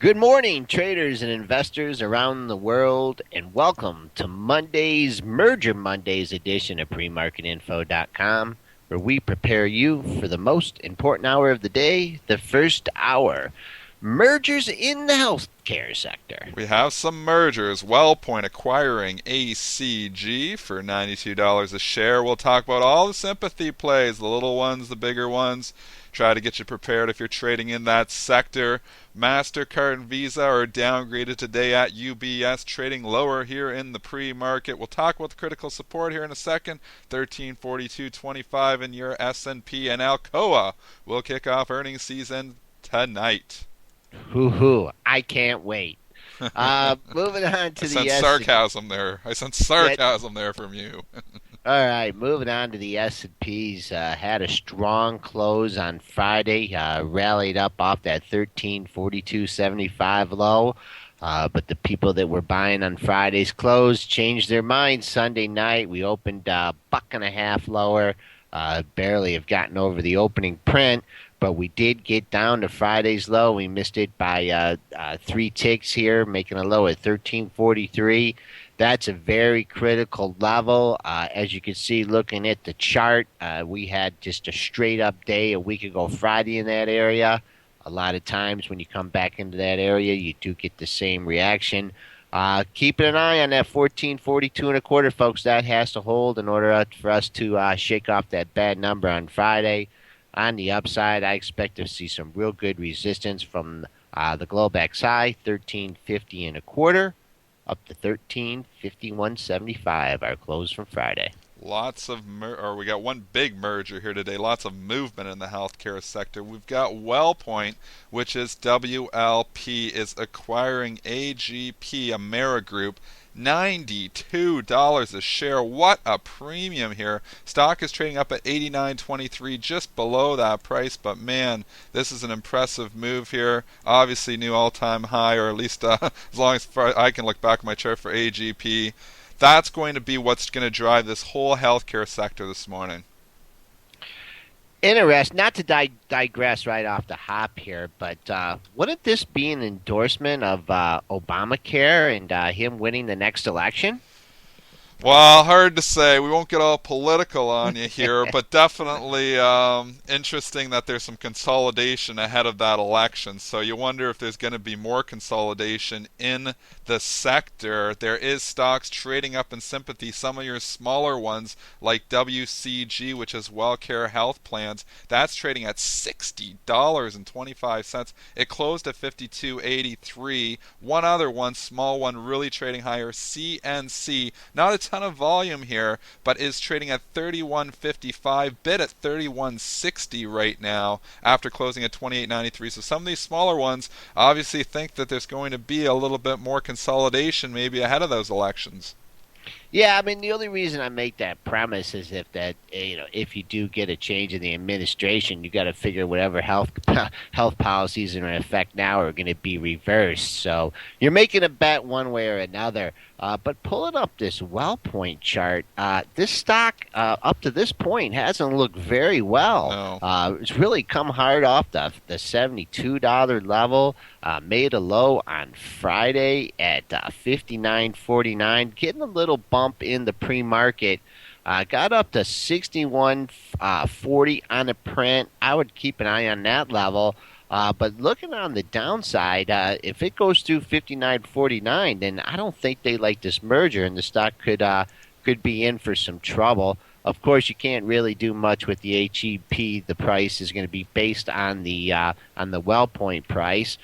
Good morning, traders and investors around the world, and welcome to Monday's Merger Mondays edition of PremarketInfo.com, where we prepare you for the most important hour of the day, the first hour. Mergers in the healthcare sector. We have some mergers. WellPoint acquiring ACG for $92 a share. We'll talk about all the sympathy plays, the little ones, the bigger ones. Try to get you prepared if you're trading in that sector. Mastercard and Visa are downgraded today at UBS, trading lower here in the pre-market. We'll talk about the critical support here in a second. 1342.25 in your S&P, and Alcoa will kick off earnings season tonight. Hoo-hoo, I can't wait. Moving on I to the sense S. sarcasm there. I sense That sarcasm there from you. All right, moving on to the S&Ps. Had a strong close on Friday. Rallied up off that 1342.75 low. But the people that were buying on Friday's close changed their minds Sunday night. We opened a buck and a half lower. Barely have gotten over the opening print, but we did get down to Friday's low. We missed it by three ticks here, making a low at 1343. That's a very critical level. As you can see, looking at the chart, we had just a straight up day a week ago Friday in that area. A lot of times when you come back into that area, you do get the same reaction. Keeping an eye on that 1442 and a quarter, folks. That has to hold in order for us to shake off that bad number on Friday. On the upside, I expect to see some real good resistance from the Globex high, 1350 and a quarter, up to 1351.75, our close from Friday. We got one big merger here today. Lots of movement in the healthcare sector. We've got WellPoint, which is WLP, is acquiring AGP, Amerigroup, $92 a share. What a premium here. Stock is trading up at 89.23, just below that price, but man, this is an impressive move here. Obviously new all-time high, or at least as long as I can look back at my chart for AGP. That's going to be what's going to drive this whole healthcare sector this morning. Interesting. Not to digress right off the hop here, but wouldn't this be an endorsement of Obamacare and him winning the next election? Well, hard to say. We won't get all political on you here, but definitely interesting that there's some consolidation ahead of that election. So you wonder if there's going to be more consolidation in the sector. There is stocks trading up in sympathy. Some of your smaller ones, like WCG, which is WellCare Health Plans, that's trading at $60.25. It closed at 52.83. One other one, small one, really trading higher, CNC. Not a ton of volume here, but is trading at 31.55, bid at 31.60 right now after closing at 28.93. So some of these smaller ones obviously think that there's going to be a little bit more consolidation maybe ahead of those elections. Yeah, I mean the only reason I make that premise is if you do get a change in the administration, you got to figure whatever health policies are in effect now are going to be reversed. So you're making a bet one way or another. But pulling up this WellPoint chart, this stock up to this point hasn't looked very well. No. It's really come hard off the $72 level. Made a low on Friday at 59.49, getting a little bump in the pre-market. Got up to 61.40 on the print. I would keep an eye on that level. But looking on the downside, if it goes through 59.49, then I don't think they like this merger, and the stock could be in for some trouble. Of course, you can't really do much with the HEP. The price is going to be based on the WellPoint price.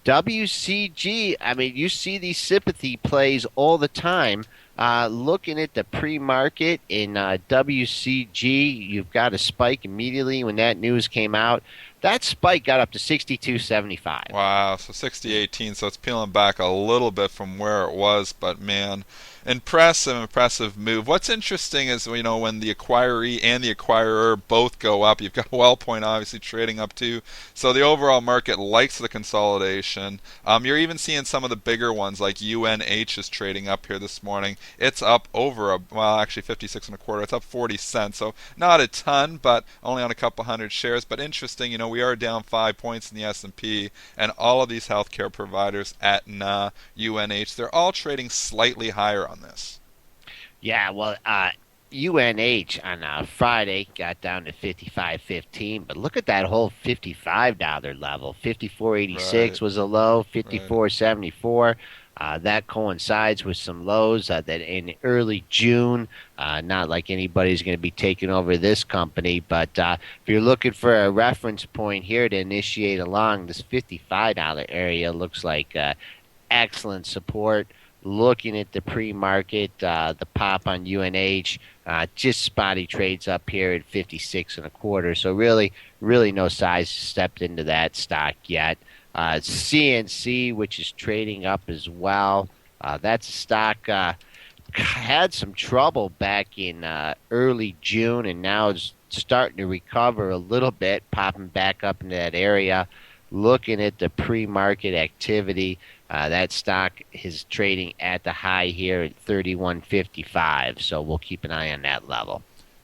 WCG, I mean, you see these sympathy plays all the time. Looking at the pre-market in WCG, you've got a spike immediately when that news came out. That spike got up to 62.75. Wow, so 60.18, so it's peeling back a little bit from where it was, but man, Impressive move. What's interesting is when the acquiree and the acquirer both go up, you've got WellPoint obviously trading up too. So the overall market likes the consolidation. You're even seeing some of the bigger ones like UNH is trading up here this morning. It's up actually 56 and a quarter. It's up 40 cents. So not a ton, but only on a couple hundred shares. But interesting, we are down 5 points in the S&P, and all of these healthcare providers, Aetna, UNH, they're all trading slightly higher on this. Yeah, well, UNH on Friday got down to 55.15, but look at that whole $55 level. Right, 54.86 was a low, right. 54.74. That coincides with some lows that in early June. Not like anybody's going to be taking over this company, but if you're looking for a reference point here to initiate along, this $55 area looks like excellent support. Looking at the pre-market, the pop on UNH, just spotty trades up here at 56 and a quarter. So really no size stepped into that stock yet. CNC, which is trading up as well. That's a stock had some trouble back in early June, and now is starting to recover a little bit, popping back up into that area. Looking at the pre-market activity, that stock is trading at the high here at 31.55. So we'll keep an eye on that level.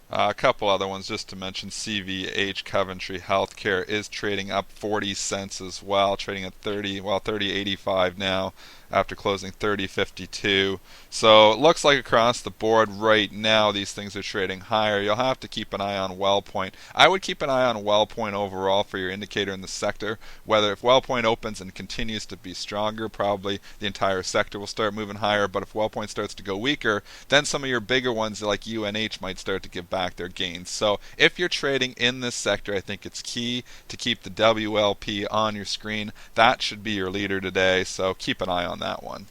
A couple other ones just to mention. CVH Coventry Healthcare is trading up 40 cents as well, trading at 30.85 now after closing 30.52. So it looks like across the board right now these things are trading higher. You'll have to keep an eye on WellPoint. I would keep an eye on WellPoint overall for your indicator in the sector. Whether if WellPoint opens and continues to be stronger, probably the entire sector will start moving higher. But if WellPoint starts to go weaker, then some of your bigger ones like UNH might start to give back their gains. So if you're trading in this sector, I think it's key to keep the WLP on your screen. That should be your leader today. So keep an eye on that one.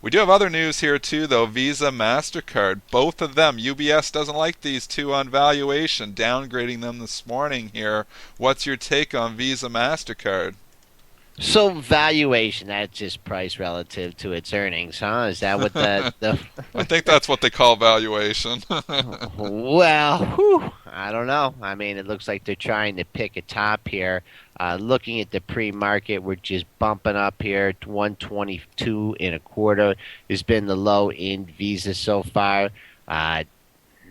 We do have other news here too, though. Visa, Mastercard, both of them. UBS doesn't like these two on valuation, downgrading them this morning here. What's your take on Visa, Mastercard? So valuation, that's just price relative to its earnings, huh? Is that what the I think that's what they call valuation. Well, whew, I don't know. I mean, it looks like they're trying to pick a top here. Looking at the pre-market, we're just bumping up here to 122 and a quarter. Has been the low in Visa so far. Uh,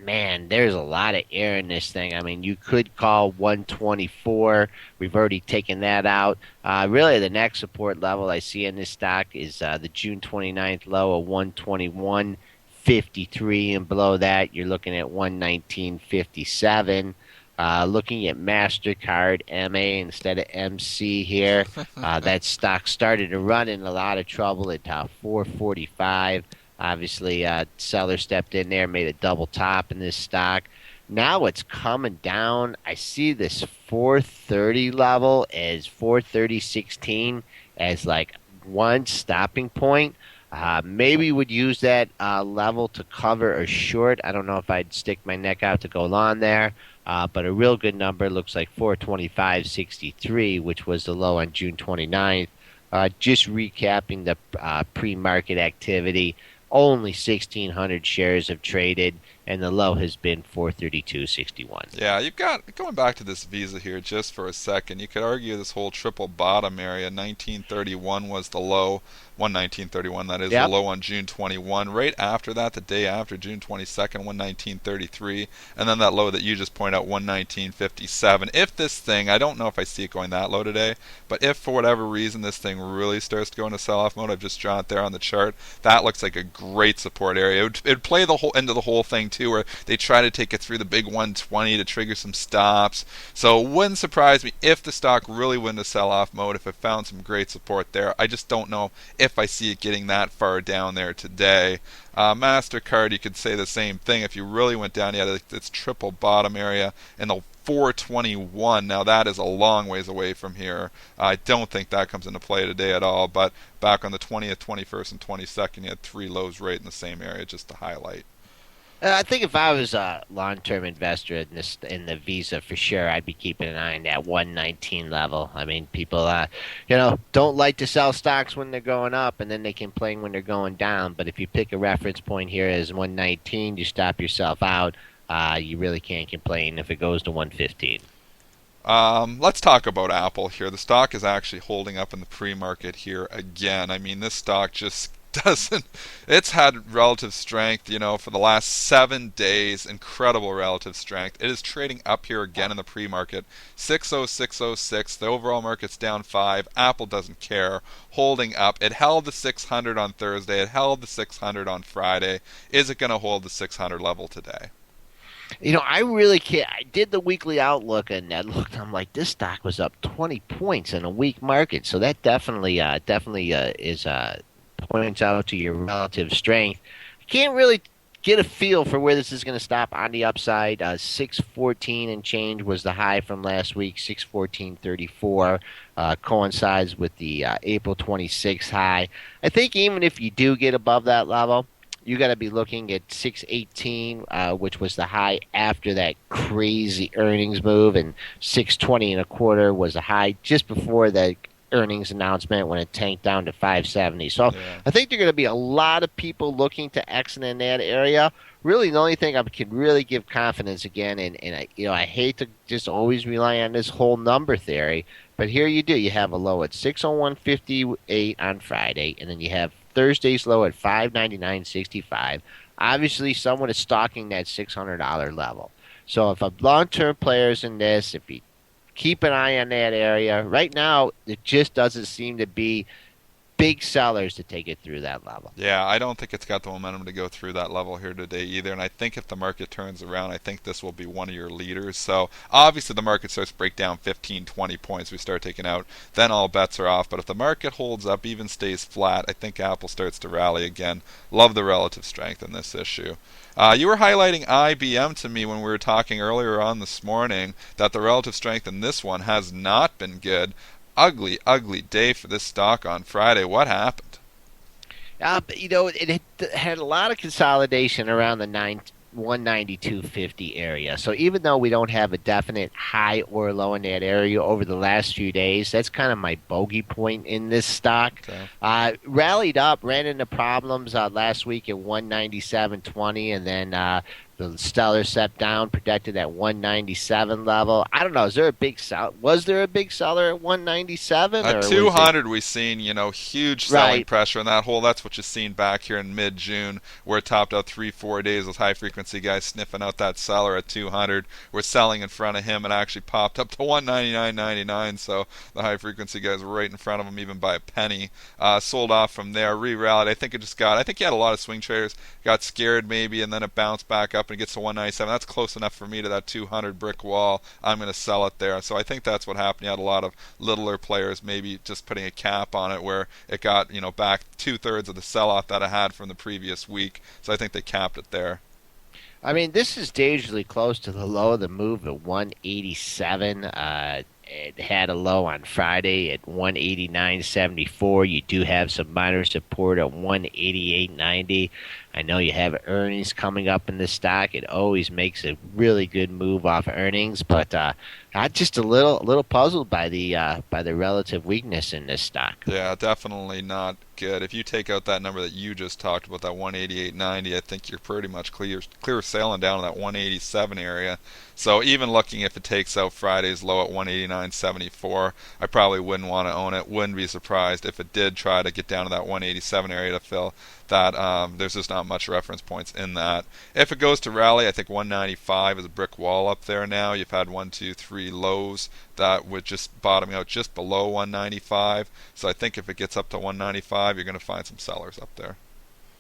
Man, there's a lot of air in this thing. I mean, you could call 124. We've already taken that out. Really, the next support level I see in this stock is the June 29th low of 121.53, and below that, you're looking at 119.57. Looking at Mastercard MA instead of MC here. That stock started to run in a lot of trouble at 445. Obviously, seller stepped in there, made a double top in this stock. Now it's coming down. I see this 430 level as 430.16 as like one stopping point. Maybe would use that level to cover a short. I don't know if I'd stick my neck out to go long there, but a real good number looks like 425.63, which was the low on June 29th. Just recapping the pre-market activity. Only 1,600 shares have traded, and the low has been 432.61. Yeah, you've got going back to this Visa here just for a second. You could argue this whole triple bottom area, 1931 was the low, 119.31 that is the Yep. low on June 21. Right after that, the day after June 22nd, 119.33, and then that low that you just point out, 119.57. If this thing, I don't know if I see it going that low today, but if for whatever reason this thing really starts to go into sell-off mode, I've just drawn it there on the chart. That looks like a great support area. It'd play the whole into the whole thing too, where they try to take it through the big 120 to trigger some stops. So it wouldn't surprise me if the stock really went into sell-off mode, if it found some great support there. I just don't know if I see it getting that far down there today. Mastercard, you could say the same thing. If you really went down, yeah, it's triple bottom area and the 421. Now that is a long ways away from here. I don't think that comes into play today at all. But back on the 20th, 21st, and 22nd, you had three lows right in the same area, just to highlight. I think if I was a long-term investor in the Visa for sure, I'd be keeping an eye on that 119 level. I mean, people, don't like to sell stocks when they're going up, and then they complain when they're going down. But if you pick a reference point here as 119, you stop yourself out. You really can't complain if it goes to 115. Let's talk about Apple here. The stock is actually holding up in the pre-market here again. I mean, this stock just doesn't. It's had relative strength, for the last 7 days. Incredible relative strength. It is trading up here again in the pre-market. 60606. The overall market's down 5. Apple doesn't care. Holding up. It held the 600 on Thursday. It held the 600 on Friday. Is it going to hold the 600 level today? I really can't. I did the weekly outlook, and I'm like, this stock was up 20 points in a weak market. So that definitely is points out to your relative strength. I can't really get a feel for where this is going to stop on the upside. 614 and change was the high from last week. 614.34 coincides with the April 26th high. I think even if you do get above that level, you got to be looking at 618, which was the high after that crazy earnings move, and 620 and a quarter was a high just before the earnings announcement when it tanked down to 570. So Yeah. I think there are going to be a lot of people looking to exit in that area. Really, the only thing I can really give confidence again, and I hate to just always rely on this whole number theory, but here you do. You have a low at 601.58 on Friday, and then you have Thursday's low at 599.65. Obviously, someone is stalking that $600 level. So if a long-term player is in this, if you keep an eye on that area, right now it just doesn't seem to be big sellers to take it through that level. Yeah, I don't think it's got the momentum to go through that level here today either. And I think if the market turns around, I think this will be one of your leaders. So obviously the market starts to break down 15, 20 points, we start taking out, then all bets are off. But if the market holds up, even stays flat, I think Apple starts to rally again. Love the relative strength in this issue. You were highlighting IBM to me when we were talking earlier on this morning that the relative strength in this one has not been good. Ugly, ugly day for this stock on Friday. What happened? It had a lot of consolidation around the 192.50 area. So even though we don't have a definite high or low in that area over the last few days, that's kind of my bogey point in this stock. Okay. Rallied up, ran into problems last week at 197.20, and then the stellar step down, protected at 197 level. I don't know. Is there a big sell? Was there a big seller at 197, At or was it 200, we've seen, huge selling right? pressure in that hole. That's what you've seen back here in mid-June, where it topped out 3, 4 days with high-frequency guys sniffing out that seller at 200. We're selling in front of him and actually popped up to 199.99. So the high-frequency guys were right in front of him, even by a penny. Sold off from there, re-rallied. I think you had a lot of swing traders got scared maybe, and then it bounced back up and it gets to 197. That's close enough for me to that 200 brick wall. I'm going to sell it there. So I think that's what happened. You had a lot of littler players maybe just putting a cap on it where it got back 2/3 of the sell-off that it had from the previous week. So I think they capped it there. I mean, this is dangerously close to the low of the move at 187. It had a low on Friday at 189.74. You do have some minor support at 188.90. I know you have earnings coming up in this stock. It always makes a really good move off earnings, but I'm just a little puzzled by the relative weakness in this stock. Yeah, definitely not good. If you take out that number that you just talked about, that 188.90, I think you're pretty much clear sailing down to that 187 area. So even looking if it takes out Friday's low at 189.74, I probably wouldn't want to own it. Wouldn't be surprised if it did try to get down to that 187 area to fill that. There's just not much reference points in that. If it goes to rally, I think 195 is a brick wall up there now. You've had 1, 2, 3 lows that would just bottoming out just below 195. So I think if it gets up to 195, you're going to find some sellers up there.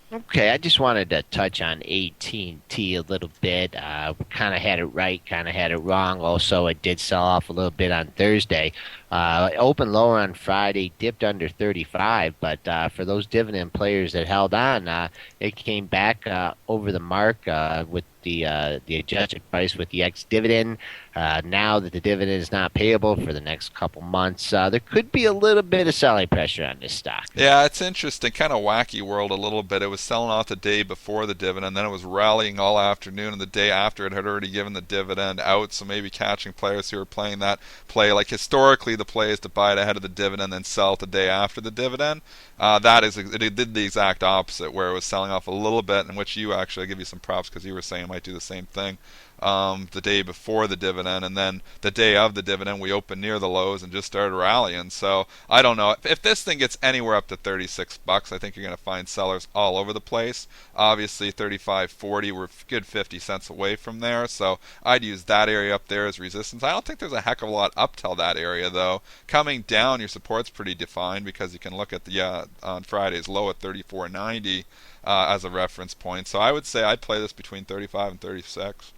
Okay, I just wanted to touch on AT&T a little bit. Kind of had it right, kind of had it wrong. Also, it did sell off a little bit on Thursday. Opened lower on Friday, dipped under 35, but for those dividend players that held on, it came back over the mark with the adjusted price with the ex dividend. Now that the dividend is not payable for the next couple months, there could be a little bit of selling pressure on this stock. Yeah, it's interesting. Kind of wacky world a little bit. It was selling off the day before the dividend, then it was rallying all afternoon, and the day after it had already given the dividend out. So maybe catching players who are playing that play, like historically, the play is to buy it ahead of the dividend, then sell it the day after the dividend. That is, it did the exact opposite, where it was selling off a little bit, in which you actually give you some props because you were saying it might do the same thing. The day before the dividend, and then the day of the dividend, we opened near the lows and just started rallying. So I don't know if this thing gets anywhere up to 36 bucks. I think you're going to find sellers all over the place. Obviously, 35.40, we're good 50 cents away from there. So I'd use that area up there as resistance. I don't think there's a heck of a lot up till that area though. Coming down, your support's pretty defined because you can look at the on Friday's low at 34.90 as a reference point. So I would say I'd play this between 35 and 36.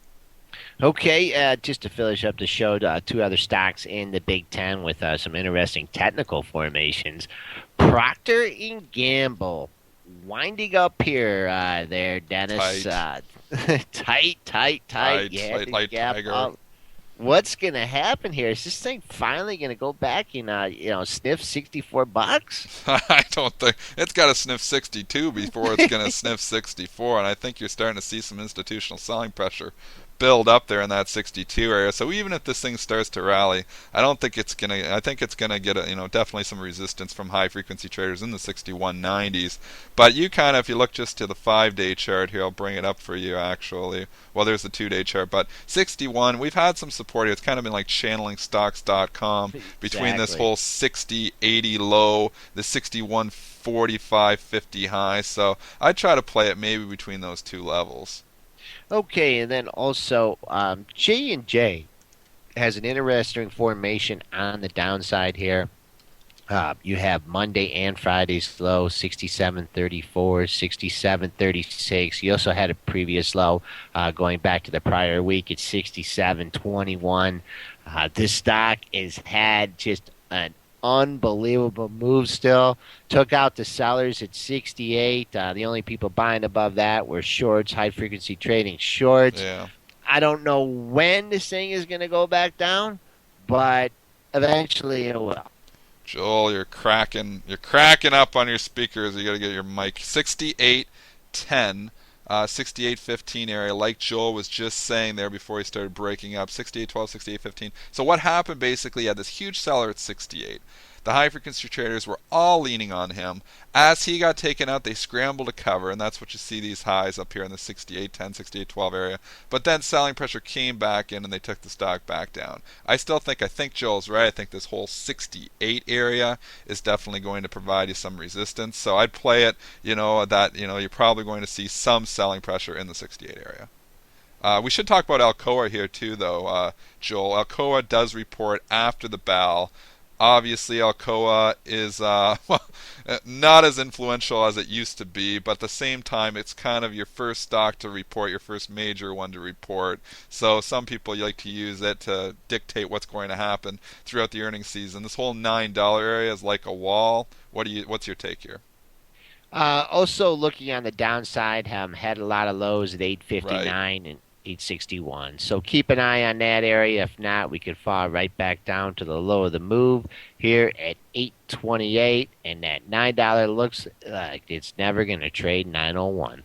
Okay, just to finish up the show, two other stocks in the Big Ten with some interesting technical formations. Procter and Gamble winding up here, there, Dennis. Tight, Tight. You had tight to like gap tiger. up. What's gonna happen here? Is this thing finally gonna go back and sniff $64? I don't think it's got to sniff 62 before it's going to sniff 64, and I think you're starting to see some institutional selling pressure build up there in that 62 area. So even if this thing starts to rally, I don't think it's going to. I think it's going to get definitely some resistance from high frequency traders in the 61.90s. But you kind of, if you look just to the 5-day chart here, I'll bring it up for you actually. Well, there's the 2-day chart, but 61, we've had some support here. It's kind of been like channeling stocks.com between this Exactly. whole 60-80 low, the 61.45-50 high. So I'd try to play it maybe between those two levels. Okay, and then also J and J has an interesting formation on the downside here. You have Monday and Friday's low, 67.34, 67.36. You also had a previous low going back to the prior week at 67.21. This stock has had just an unbelievable move still. Took out the sellers at 68. The only people buying above that were shorts, high frequency trading shorts. Yeah. I don't know when this thing is going to go back down, but eventually it will. Joel, you're cracking up on your speakers. You got to get your mic 68.10, 68.15 area, like Joel was just saying there before he started breaking up. 68.12, 68.15. So what happened basically? You had this huge seller at 68. The high frequency traders were all leaning on him. As he got taken out, they scrambled to cover, and that's what you see these highs up here in the 68.10, 68.12 area. But then selling pressure came back in, and they took the stock back down. I think Joel's right. I think this whole 68 area is definitely going to provide you some resistance. So I'd play it, you're probably going to see some selling pressure in the 68 area. We should talk about Alcoa here too, though, Joel. Alcoa does report after the bell. Obviously, Alcoa is not as influential as it used to be, but at the same time, it's kind of your first stock to report, your first major one to report. So some people like to use it to dictate what's going to happen throughout the earnings season. This whole $9 area is like a wall. What's your take here? Also, looking on the downside, had a lot of lows at Right. 859 and 861. So keep an eye on that area. If not, we could fall right back down to the low of the move here at 828, and that $9 looks like it's never going to trade 901.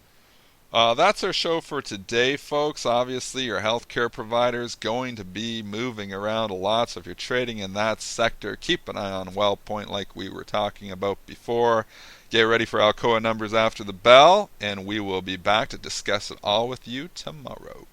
That's our show for today, folks. Obviously, your healthcare provider is going to be moving around a lot, so if you're trading in that sector, keep an eye on WellPoint like we were talking about before. Get ready for Alcoa numbers after the bell, and we will be back to discuss it all with you tomorrow.